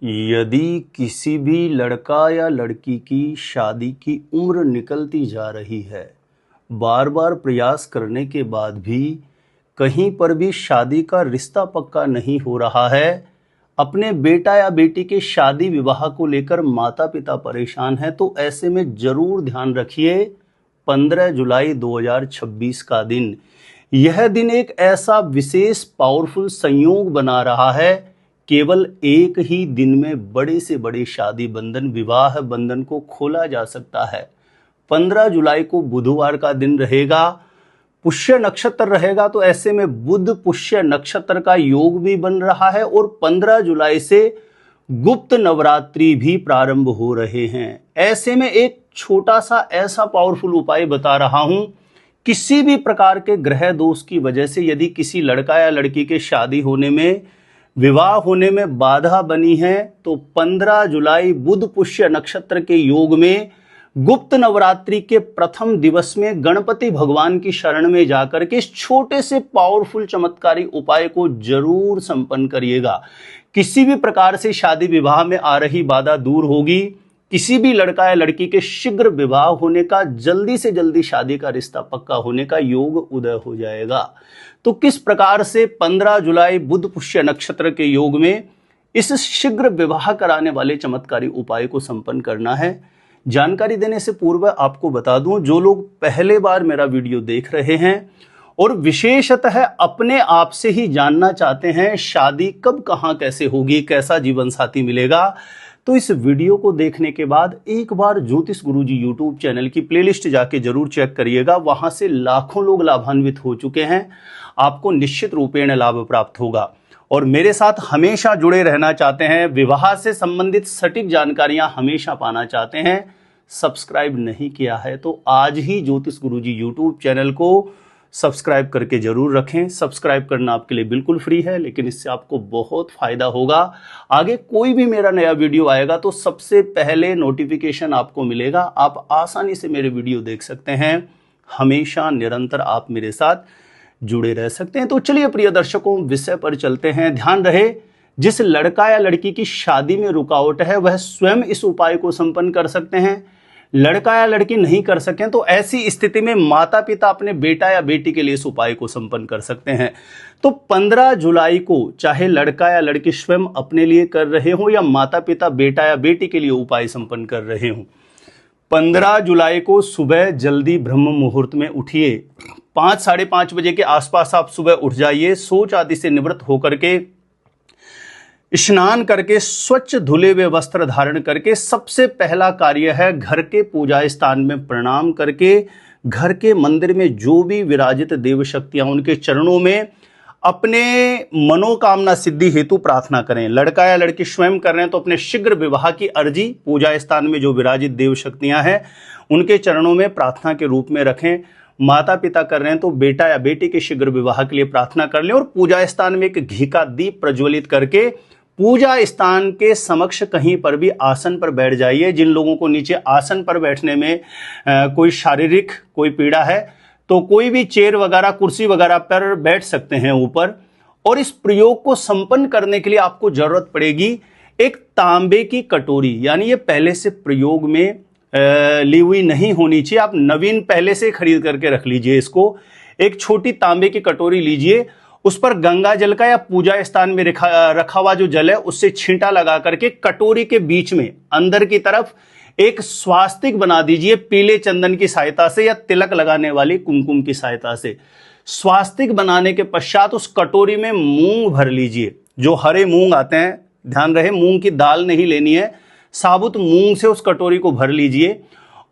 यदि किसी भी लड़का या लड़की की शादी की उम्र निकलती जा रही है, बार बार प्रयास करने के बाद भी कहीं पर भी शादी का रिश्ता पक्का नहीं हो रहा है, अपने बेटा या बेटी के शादी विवाह को लेकर माता पिता परेशान हैं, तो ऐसे में ज़रूर ध्यान रखिए 15 जुलाई 2026 का दिन। यह दिन एक ऐसा विशेष पावरफुल संयोग बना रहा है। केवल एक ही दिन में बड़े से बड़े शादी बंधन, विवाह बंधन को खोला जा सकता है। 15 जुलाई को बुधवार का दिन रहेगा, पुष्य नक्षत्र रहेगा, तो ऐसे में बुध पुष्य नक्षत्र का योग भी बन रहा है और 15 जुलाई से गुप्त नवरात्रि भी प्रारंभ हो रहे हैं। ऐसे में एक छोटा सा ऐसा पावरफुल उपाय बता रहा हूं। किसी भी प्रकार के ग्रह दोष की वजह से यदि किसी लड़का या लड़की के शादी होने में, विवाह होने में बाधा बनी है, तो 15 जुलाई बुध पुष्य नक्षत्र के योग में गुप्त नवरात्रि के प्रथम दिवस में गणपति भगवान की शरण में जाकर के इस छोटे से पावरफुल चमत्कारी उपाय को जरूर संपन्न करिएगा। किसी भी प्रकार से शादी विवाह में आ रही बाधा दूर होगी। किसी भी लड़का या लड़की के शीघ्र विवाह होने का, जल्दी से जल्दी शादी का रिश्ता पक्का होने का योग उदय हो जाएगा। तो किस प्रकार से 15 जुलाई बुध पुष्य नक्षत्र के योग में इस शीघ्र विवाह कराने वाले चमत्कारी उपाय को संपन्न करना है, जानकारी देने से पूर्व आपको बता दूं, जो लोग पहले बार मेरा वीडियो देख रहे हैं और विशेषतः अपने आप से ही जानना चाहते हैं शादी कब, कहां, कैसे होगी, कैसा जीवन साथी मिलेगा, तो इस वीडियो को देखने के बाद एक बार ज्योतिष गुरुजी यूट्यूब चैनल की प्लेलिस्ट जाके जरूर चेक करिएगा। वहां से लाखों लोग लाभान्वित हो चुके हैं। आपको निश्चित रूपेण लाभ प्राप्त होगा। और मेरे साथ हमेशा जुड़े रहना चाहते हैं, विवाह से संबंधित सटीक जानकारियां हमेशा पाना चाहते हैं, सब्सक्राइब नहीं किया है तो आज ही ज्योतिष गुरुजी यूट्यूब चैनल को सब्सक्राइब करके जरूर रखें। सब्सक्राइब करना आपके लिए बिल्कुल फ्री है, लेकिन इससे आपको बहुत फायदा होगा। आगे कोई भी मेरा नया वीडियो आएगा तो सबसे पहले नोटिफिकेशन आपको मिलेगा। आप आसानी से मेरे वीडियो देख सकते हैं। हमेशा निरंतर आप मेरे साथ जुड़े रह सकते हैं। तो चलिए प्रिय दर्शकों, विषय पर चलते हैं। ध्यान रहे, जिस लड़का या लड़की की शादी में रुकावट है वह स्वयं इस उपाय को संपन्न कर सकते हैं। लड़का या लड़की नहीं कर सकें तो ऐसी स्थिति में माता पिता अपने बेटा या बेटी के लिए इस उपाय को संपन्न कर सकते हैं। तो 15 जुलाई को चाहे लड़का या लड़की स्वयं अपने लिए कर रहे हो या माता पिता बेटा या बेटी के लिए उपाय संपन्न कर रहे हो, 15 जुलाई को सुबह जल्दी ब्रह्म मुहूर्त में उठिए। 5 साढ़े 5 बजे के आसपास आप सुबह उठ जाइए। शौच आदि से निवृत्त होकर के स्नान करके स्वच्छ धुले हुए वस्त्र धारण करके सबसे पहला कार्य है घर के पूजा स्थान में प्रणाम करके घर के मंदिर में जो भी विराजित देव शक्तियां उनके चरणों में अपने मनोकामना सिद्धि हेतु प्रार्थना करें। लड़का या लड़की स्वयं कर रहे हैं तो अपने शीघ्र विवाह की अर्जी पूजा स्थान में जो विराजित देव शक्तियां हैं उनके चरणों में प्रार्थना के रूप में रखें। माता पिता कर रहे हैं तो बेटा या बेटी के शीघ्र विवाह के लिए प्रार्थना कर लें और पूजा स्थान में एक घी का दीप प्रज्वलित करके पूजा स्थान के समक्ष कहीं पर भी आसन पर बैठ जाइए। जिन लोगों को नीचे आसन पर बैठने में कोई शारीरिक कोई पीड़ा है तो कोई भी चेयर वगैरह कुर्सी वगैरह पर बैठ सकते हैं ऊपर। और इस प्रयोग को संपन्न करने के लिए आपको जरूरत पड़ेगी एक तांबे की कटोरी, यानी ये पहले से प्रयोग में ली हुई नहीं होनी चाहिए। आप नवीन पहले से खरीद करके रख लीजिए। इसको एक छोटी तांबे की कटोरी लीजिए, उस पर गंगा जल का या पूजा स्थान में रखा हुआ जो जल है उससे छींटा लगा करके कटोरी के बीच में अंदर की तरफ एक स्वास्तिक बना दीजिए पीले चंदन की सहायता से या तिलक लगाने वाली कुमकुम की सहायता से। स्वास्तिक बनाने के पश्चात उस कटोरी में मूंग भर लीजिए, जो हरे मूंग आते हैं। ध्यान रहे, मूंग की दाल नहीं लेनी है, साबुत मूंग से उस कटोरी को भर लीजिए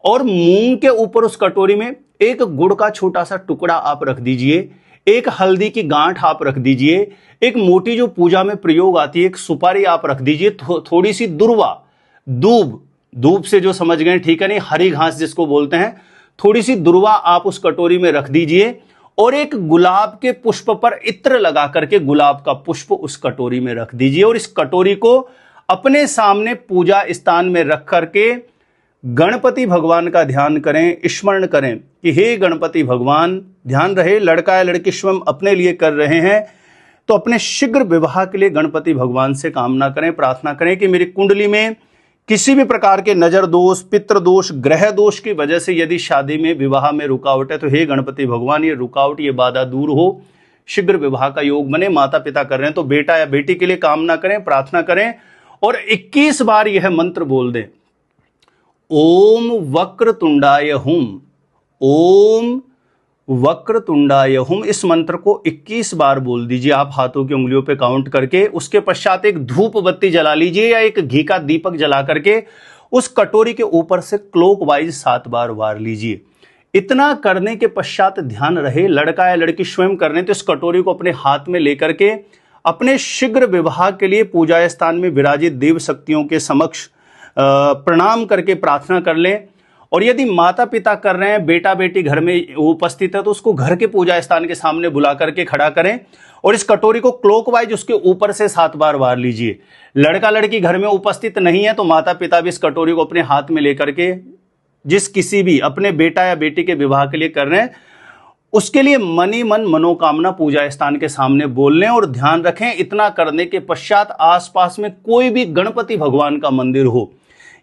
और मूंग के ऊपर उस कटोरी में एक गुड़ का छोटा सा टुकड़ा आप रख दीजिए, एक हल्दी की गांठ आप रख दीजिए, एक मोटी जो पूजा में प्रयोग आती है एक सुपारी आप रख दीजिए, थोड़ी सी दुर्वा, दूब से जो समझ गए ठीक है, नहीं हरी घास जिसको बोलते हैं, थोड़ी सी दुर्वा आप उस कटोरी में रख दीजिए और एक गुलाब के पुष्प पर इत्र लगा करके गुलाब का पुष्प उस कटोरी में रख दीजिए और इस कटोरी को अपने सामने पूजा स्थान में रख करके गणपति भगवान का ध्यान करें, स्मरण करें कि हे गणपति भगवान। ध्यान रहे, लड़का या लड़की स्वयं अपने लिए कर रहे हैं तो अपने शीघ्र विवाह के लिए गणपति भगवान से कामना करें, प्रार्थना करें कि मेरी कुंडली में किसी भी प्रकार के नजर दोष, पितृ दोष, ग्रह दोष की वजह से यदि शादी में, विवाह में रुकावट है तो हे गणपति भगवान ये रुकावट, ये बाधा दूर हो, शीघ्र विवाह का योग बने। माता पिता कर रहे हैं तो बेटा या बेटी के लिए कामना करें, प्रार्थना करें और 21 बार यह मंत्र बोल दें, ओम वक्रतुंडाय हुम, ओम वक्रतुंडाय हुम। इस मंत्र को 21 बार बोल दीजिए आप हाथों की उंगलियों पे काउंट करके। उसके पश्चात एक धूप बत्ती जला लीजिए या एक घी का दीपक जला करके उस कटोरी के ऊपर से क्लॉकवाइज 7 बार वार लीजिए। इतना करने के पश्चात ध्यान रहे, लड़का या लड़की स्वयं कर रहे हैं तो इस कटोरी को अपने हाथ में लेकर के अपने शीघ्र विवाह के लिए पूजा स्थान में विराजित देव शक्तियों के समक्ष प्रणाम करके प्रार्थना कर लें। और यदि माता पिता कर रहे हैं, बेटा बेटी घर में उपस्थित है तो उसको घर के पूजा स्थान के सामने बुला करके खड़ा करें और इस कटोरी को क्लॉकवाइज उसके ऊपर से 7 बार वार लीजिए। लड़का लड़की घर में उपस्थित नहीं है तो माता पिता भी इस कटोरी को अपने हाथ में लेकर के जिस किसी भी अपने बेटा या बेटी के विवाह के लिए कर रहे हैं उसके लिए मनी मन मनोकामना पूजा स्थान के सामने बोल लें। और ध्यान रखें, इतना करने के पश्चात आसपास में कोई भी गणपति भगवान का मंदिर हो,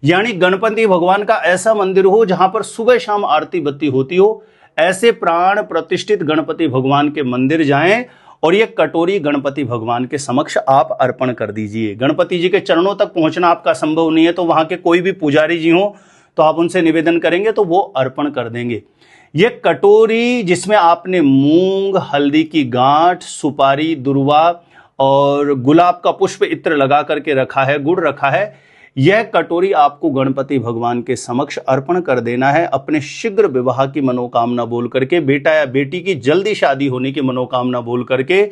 यानी गणपति भगवान का ऐसा मंदिर हो जहां पर सुबह शाम आरती बत्ती होती हो, ऐसे प्राण प्रतिष्ठित गणपति भगवान के मंदिर जाएं और ये कटोरी गणपति भगवान के समक्ष आप अर्पण कर दीजिए। गणपति जी के चरणों तक पहुंचना आपका संभव नहीं है तो वहां के कोई भी पुजारी जी हो तो आप उनसे निवेदन करेंगे तो वो अर्पण कर देंगे। ये कटोरी जिसमें आपने मूंग, हल्दी की गांठ, सुपारी, दुर्वा और गुलाब का पुष्प इत्र लगा करके रखा है, गुड़ रखा है, यह कटोरी आपको गणपति भगवान के समक्ष अर्पण कर देना है अपने शीघ्र विवाह की मनोकामना बोल करके, बेटा या बेटी की जल्दी शादी होने की मनोकामना बोल करके।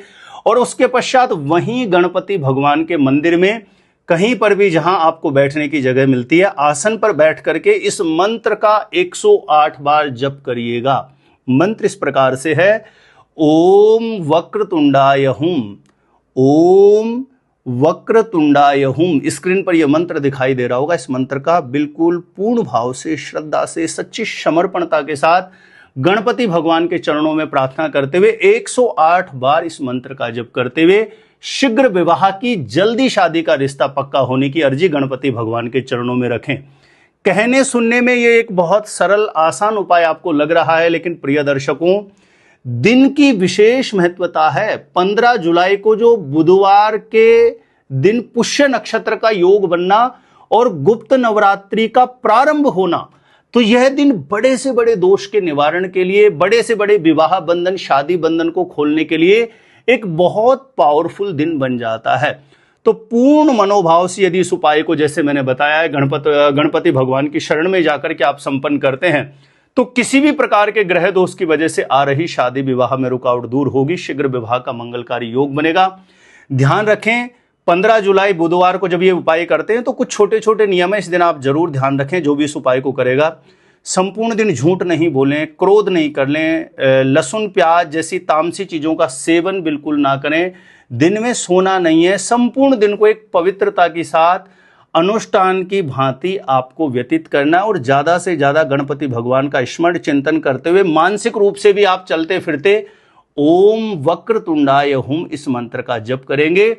और उसके पश्चात वहीं गणपति भगवान के मंदिर में कहीं पर भी जहां आपको बैठने की जगह मिलती है आसन पर बैठ करके इस मंत्र का 108 बार जप करिएगा। मंत्र इस प्रकार से है, ओम वक्रतुंडाय हुम, ओम वक्रतुंडाय हुम। स्क्रीन पर यह मंत्र दिखाई दे रहा होगा। इस मंत्र का बिल्कुल पूर्ण भाव से, श्रद्धा से, सच्ची समर्पणता के साथ गणपति भगवान के चरणों में प्रार्थना करते हुए 108 बार इस मंत्र का जप करते हुए शीघ्र विवाह की, जल्दी शादी का रिश्ता पक्का होने की अर्जी गणपति भगवान के चरणों में रखें। कहने सुनने में ये एक बहुत सरल आसान उपाय आपको लग रहा है, लेकिन प्रिय दर्शकों दिन की विशेष महत्वता है। 15 जुलाई को जो बुधवार के दिन पुष्य नक्षत्र का योग बनना और गुप्त नवरात्रि का प्रारंभ होना, तो यह दिन बड़े से बड़े दोष के निवारण के लिए, बड़े से बड़े विवाह बंधन, शादी बंधन को खोलने के लिए एक बहुत पावरफुल दिन बन जाता है। तो पूर्ण मनोभाव से यदि इस उपाय को, जैसे मैंने बताया है, गणपति भगवान की शरण में जाकर के आप संपन्न करते हैं तो किसी भी प्रकार के ग्रह दोष की वजह से आ रही शादी विवाह में रुकावट दूर होगी, शीघ्र विवाह का मंगलकारी योग बनेगा। ध्यान रखें, 15 जुलाई बुधवार को जब ये उपाय करते हैं तो कुछ छोटे छोटे नियम है, इस दिन आप जरूर ध्यान रखें। जो भी इस उपाय को करेगा, संपूर्ण दिन झूठ नहीं बोलें, क्रोध नहीं कर लें, लहसुन प्याज जैसी तामसी चीजों का सेवन बिल्कुल ना करें, दिन में सोना नहीं है, संपूर्ण दिन को एक पवित्रता के साथ अनुष्ठान की भांति आपको व्यतीत करना और ज्यादा से ज्यादा गणपति भगवान का स्मरण चिंतन करते हुए मानसिक रूप से भी आप चलते फिरते ओम वक्रतुंडाय हुम इस मंत्र का जप करेंगे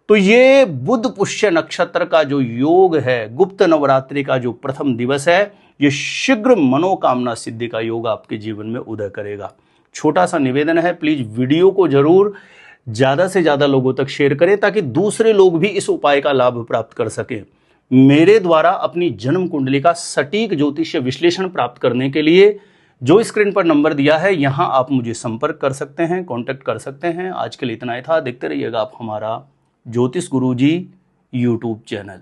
तो ये बुध पुष्य नक्षत्र का जो योग है, गुप्त नवरात्रि का जो प्रथम दिवस है, ये शीघ्र मनोकामना सिद्धि का योग आपके जीवन में उदय करेगा। छोटा सा निवेदन है, प्लीज वीडियो को जरूर ज्यादा से ज्यादा लोगों तक शेयर करें ताकि दूसरे लोग भी इस उपाय का लाभ प्राप्त कर सकें। मेरे द्वारा अपनी जन्म कुंडली का सटीक ज्योतिषीय विश्लेषण प्राप्त करने के लिए जो स्क्रीन पर नंबर दिया है, यहां आप मुझे संपर्क कर सकते हैं, कांटेक्ट कर सकते हैं। आज के लिए इतना ही था। देखते रहिएगा आप हमारा ज्योतिष गुरुजी यूट्यूब चैनल।